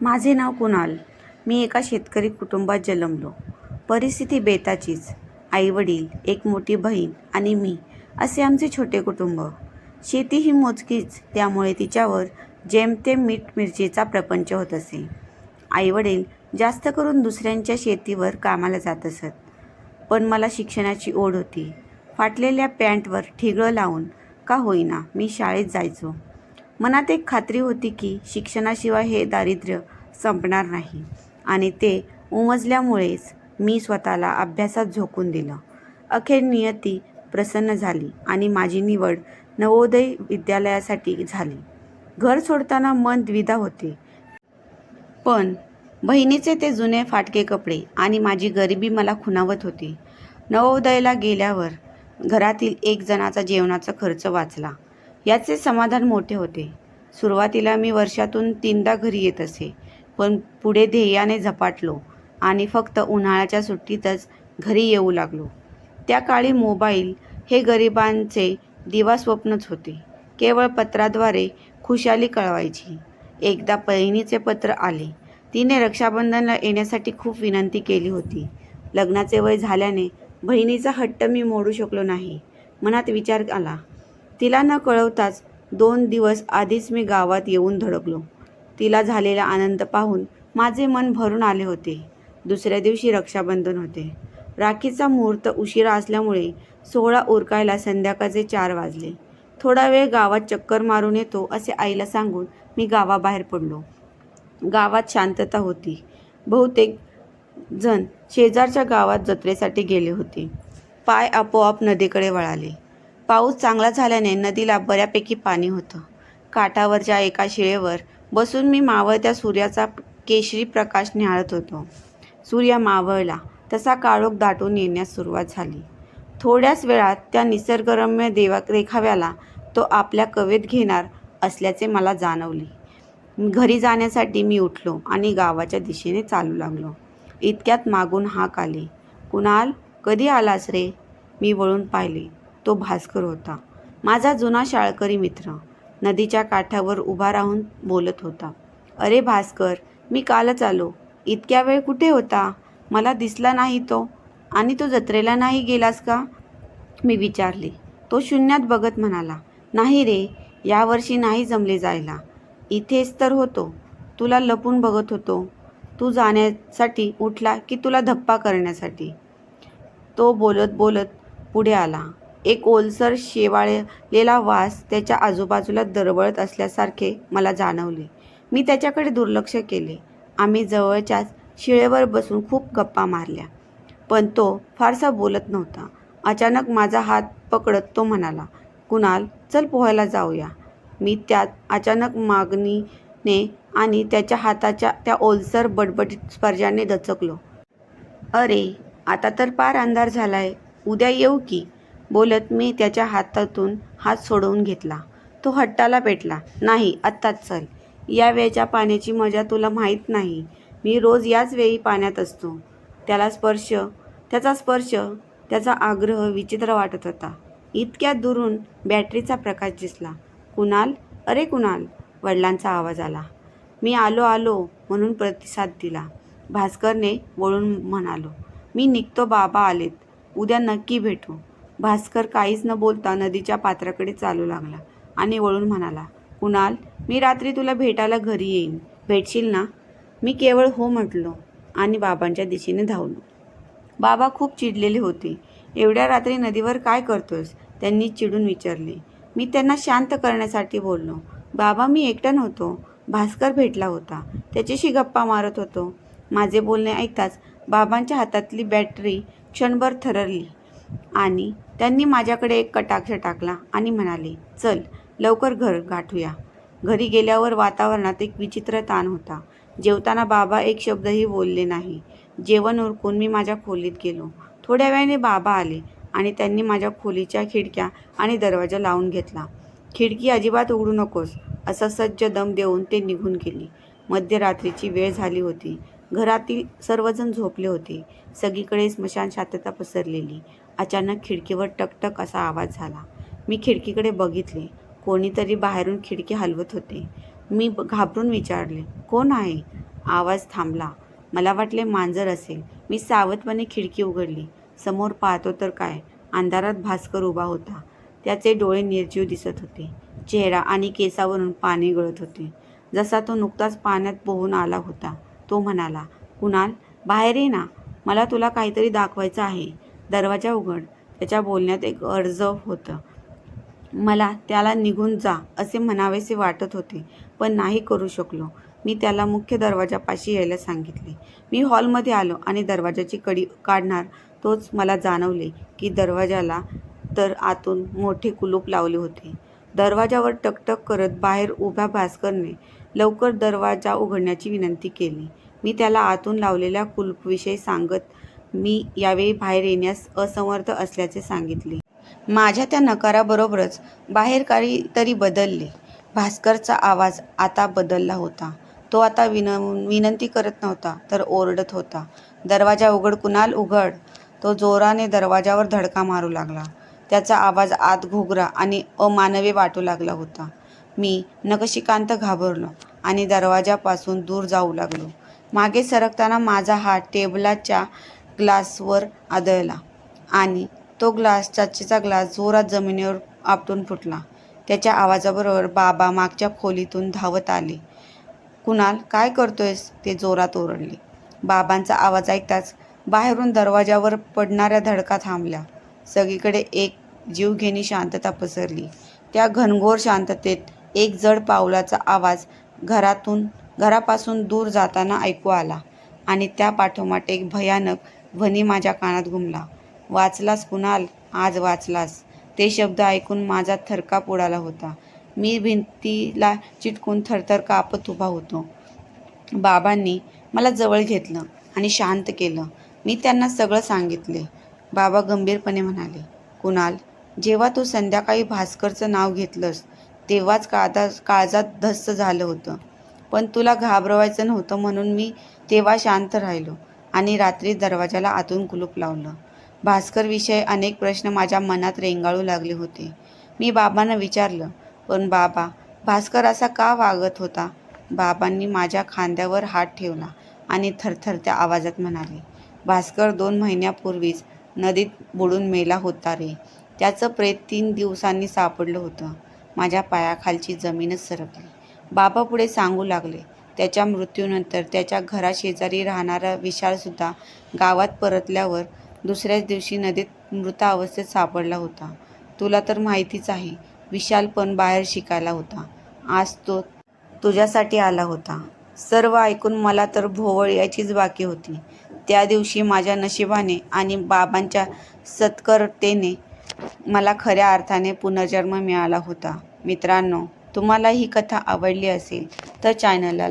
माझे नाव कुणाल. मी एका शेतकरी कुटुंबात जन्मलो. परिस्थिती बेताचीच. आई-वडील, एक मोठी बहीण आणि मी असे आमचे छोटे कुटुंब. शेती ही मोजकीच, त्यामुळे तिच्यावर जेमतेम मीठ-मिरचीचा प्रपंच होत असे. आई-वडील जास्त करून दुसऱ्यांच्या शेतीवर कामाला जात असत. पण मला शिक्षणाची ओढ होती. फाटलेल्या पॅन्टवर ठिगळं लावून का होईना मी शाळेत जायचो. मनात एक खात्री होती की शिक्षणाशिवाय हे दारिद्र्य संपणार नाही आणि ते उमजल्यामुळेच मी स्वतःला अभ्यासात झोकून दिलं. अखेर नियती प्रसन्न झाली आणि माझी निवड नवोदय विद्यालयासाठी झाली. घर सोडताना मन द्विधा होते. पण बहिणीचे ते जुने फाटके कपडे आणि माझी गरिबी मला खुणावत होती. नवोदयला गेल्यावर घरातील एक जणाचा जेवणाचा खर्च वाचला, याचे समाधान मोठे होते. सुरुवातीला मी वर्षातून 3दा घरी येत असे, पण पुढे ध्येयाने झपाटलो आणि फक्त उन्हाळ्याच्या सुट्टीतच घरी येऊ लागलो. त्या काळी मोबाईल हे गरिबांचे दिवास्वप्नच होते. केवळ पत्राद्वारे खुशाली कळवायची. एकदा बहिणीचे पत्र आले. तिने रक्षाबंधनला येण्यासाठी खूप विनंती केली होती. लग्नाचे वय झाल्याने बहिणीचा हट्ट मी मोडू शकलो नाही. मनात विचार आला. तिला न कळवताच 2 दिवस आधीच मी गावात येऊन धडकलो. तिला झालेला आनंद पाहून माझे मन भरून आले होते. दुसऱ्या दिवशी रक्षाबंधन होते. राखीचा मुहूर्त उशिरा असल्यामुळे सोहळा उरकायला संध्याकाळचे 4 वाजले. थोडा वेळ गावात चक्कर मारून येतो असे आईला सांगून मी गावाबाहेर पडलो. गावात शांतता होती. बहुतेक जण शेजारच्या गावात जत्रेसाठी गेले होते. पाय आपोआप नदीकडे वळाले. पाऊस चांगला झाल्याने नदीला बऱ्यापैकी पाणी होतं. काठावरच्या एका शिळेवर बसून मी मावळत्या सूर्याचा केशरी प्रकाश निहाळत होतो. सूर्य मावळला तसा काळोख दाटून येण्यास सुरुवात झाली. थोड्याच वेळात त्या निसर्गरम्य देखाव्याला तो आपल्या कवेत घेणार असल्याचे मला जाणवले. घरी जाण्यासाठी मी उठलो आणि गावाच्या दिशेने चालू लागलो. इतक्यात मागून हाक आली. कुणाल, कधी आलास रे? मी वळून पाहिले. तो भास्कर होता. माझा जुना शाळकरी मित्र. नदीच्या काठावर उभा राहून बोलत होता. अरे भास्कर, मी कालच आलो. इतक्या वेळ कुठे होता? मला दिसला नाही तो. आणि तू जत्रेला नाही गेलास का? मी विचारले. तो शून्यात बघत म्हणाला, नाही रे, यावर्षी नाही जमले जायला. इथेच तर होतो. तुला लपून बघत होतो. तू जाण्यासाठी उठला की तुला धप्पा करण्यासाठी. तो बोलत बोलत पुढे आला. एक ओलसर शेवाळलेला वास त्याच्या आजूबाजूला दरवळत असल्यासारखे मला जाणवले. मी त्याच्याकडे दुर्लक्ष केले. आम्ही जवळच्याच शिळेवर बसून खूप गप्पा मारल्या. पण तो फारसा बोलत नव्हता. अचानक माझा हात पकडत तो म्हणाला, कुणाल, चल पोहायला जाऊया. मी त्यात अचानक मागणीने आणि त्याच्या हाताच्या त्या ओलसर बटबटीत स्पर्शाने दचकलो. अरे, आता तर पार अंधार झालाय. उद्या येऊ की? बोलत मी त्याच्या हातातून हात सोडवून घेतला. तो हट्टाला पेटला. नाही, आत्ताच चल. या वेळच्या पाण्याची मजा तुला माहीत नाही. मी रोज याच वेळी पाण्यात असतो. त्याचा स्पर्श, त्याचा आग्रह विचित्र वाटत होता. इतक्यात दुरून बॅटरीचा प्रकाश दिसला. कुणाल, अरे कुणाल, वडिलांचा आवाज आला. मी आलो आलो म्हणून प्रतिसाद दिला. भास्करने वळून म्हणालो, मी निघतो, बाबा आलेत. उद्या नक्की भेटू. भास्कर काहीच न बोलता नदीच्या पात्राकडे चालू लागला आणि वळून म्हणाला, कुणाल, मी रात्री तुला भेटायला घरी येईन. भेटशील ना? मी केवळ हो म्हटलो आणि बाबांच्या दिशेने धावलो. बाबा खूप चिडलेले होते. एवढ्या रात्री नदीवर काय करतोस? त्यांनी चिडून विचारले. मी त्यांना शांत करण्यासाठी बोललो. बाबा, मी एकटा नव्हतो. भास्कर भेटला होता. त्याच्याशी गप्पा मारत होतो. माझे बोलणे ऐकताच बाबांच्या हातातली बॅटरी क्षणभर थररली आणि त्यांनी माझ्याकडे एक कटाक्ष टाकला आणि म्हणाले, चल लवकर घर गाठूया. घरी गेल्यावर वातावरणात एक विचित्र ताण होता. जेवताना बाबा एक शब्दही बोलले नाही. जेवण उरकून मी माझ्या खोलीत गेलो. थोड्या वेळाने बाबा आले आणि त्यांनी माझ्या खोलीच्या खिडक्या आणि दरवाजा लावून घेतला. खिडकी अजिबात उघडू नकोस, असा सज्ज दम देऊन ते निघून गेले. मध्यरात्रीची वेळ झाली होती. घरातील सर्वजण झोपले होते. सगळीकडे स्मशान शांतता पसरलेली. अचानक खिडकीवर टकटक असा आवाज झाला. मी खिडकीकडे बघितले. कोणीतरी बाहेरून खिडकी हलवत होते. मी घाबरून विचारले, कोण आहे? आवाज थांबला. मला वाटले मांजर असेल. मी सावधपणे खिडकी उघडली. समोर पाहतो तर काय, अंधारात भास्कर उभा होता. त्याचे डोळे निर्जीव दिसत होते. चेहरा आणि केसावरून पाणी गळत होते, जसा तो नुकताच पाण्यात पोहून आला होता. तो म्हणाला, "कुणाल, बाहेर ये ना. मला तुला काहीतरी दाखवायचं आहे. दरवाजा उघड." त्याच्या बोलण्यात एक अर्जव होतं. मला त्याला निघून जा असे म्हणावेसे वाटत होते, पण नाही करू शकलो. मी त्याला मुख्य दरवाजापाशी यायला सांगितले. मी हॉलमध्ये आलो आणि दरवाजाची कडी काढणार तोच मला जाणवले की दरवाजाला तर आतून मोठे कुलूप लावले होते. दरवाजावर टकटक करत बाहेर उभ्या भास्करने लवकर दरवाजा उघडण्याची विनंती केली. मी त्याला आतून लावलेल्या कुलूपविषयी सांगत मी यावेळी बाहेर येण्यास असमर्थ असल्याचे सांगितले. माझ्या त्या नकाराबरोबरच बाहेर काहीतरी बदलले. भास्करचा आवाज आता बदलला होता. तो आता विनंती करत नव्हता, तर ओरडत होता. "दरवाजा उघड कुणाल, उघड." तो जोराने दरवाजावर धडका मारू लागला. त्याचा आवाज आत घोगरा आणि अमानवी वाटू लागला होता. मी नकशिकांत घाबरलो आणि दरवाजापासून दूर जाऊ लागलो. मागे सरकताना माझा हात टेबलाच्या ग्लासवर आदळला आणि तो काचेचा ग्लास जोरात जमिनीवर आपटून फुटला. त्याच्या आवाजाबरोबर बाबा मागच्या खोलीतून धावत आले. "कुणाल, काय करतोयस?" ते जोरात ओरडले. बाबांचा आवाज ऐकताच बाहेरून दरवाजावर पडणाऱ्या धडका थांबल्या. सगळीकडे एक जीवघेणी शांतता पसरली. त्या घनघोर शांततेत एक जड पावलाचा आवाज घरापासून दूर जाताना ऐकू आला आणि त्या पाठोपाठ एक भयानक ध्वनी माझ्या कानात घुमला. "वाचलास कुणाल, आज वाचलास." ते शब्द ऐकून माझा थरकाप उडाला होता. मी भिंतीला चिटकून थरथर कापत उभा होतो. बाबांनी मला जवळ घेतलं आणि शांत केलं. मी त्यांना सगळं सांगितले. बाबा गंभीरपणे म्हणाले, "कुणाल, जेव्हा तू संध्याकाळी भास्करचं नाव घेतलंस तेव्हाच काळजात धस्स झालं होतं. पण तुला घाबरवायचं नव्हतं म्हणून मी तेव्हा शांत राहिलो आणि रात्री दरवाजाला आतून कुलूप लावलं." भास्करविषयी अनेक प्रश्न माझ्या मनात रेंगाळू लागले होते. मी बाबांना विचारलं, "पण बाबा, भास्कर असा का वागत होता?" बाबांनी माझ्या खांद्यावर हात ठेवला आणि थरथरत्या आवाजात म्हणाले, "भास्कर 2 महिन्यापूर्वीच नदीत बुडून मेला होता रे. त्याचं प्रेत 3 दिवसांनी सापडलं होतं." माझ्या पायाखालची जमीनच सरकली. बाबा पुढे सांगू लागले, "त्याच्या मृत्यूनंतर त्याच्या घराशेजारी राहणारा विशालसुद्धा गावात परतल्यावर दुसऱ्याच दिवशी नदीत मृतावस्थेत सापडला होता. तुला तर माहितीच आहे, विशाल पण बाहेर शिकायला होता. आज तो तुझ्यासाठी आला होता." सर्व ऐकून मला तर भोवळ यायचीच बाकी होती. त्या दिवशी माझ्या नशिबाने आणि बाबांच्या सत्कर्तेने मला खऱ्या अर्थाने पुनर्जन्म मिळाला होता. मित्रांनो, तुम्हाला ही कथा आवडली असेल तर चॅनलला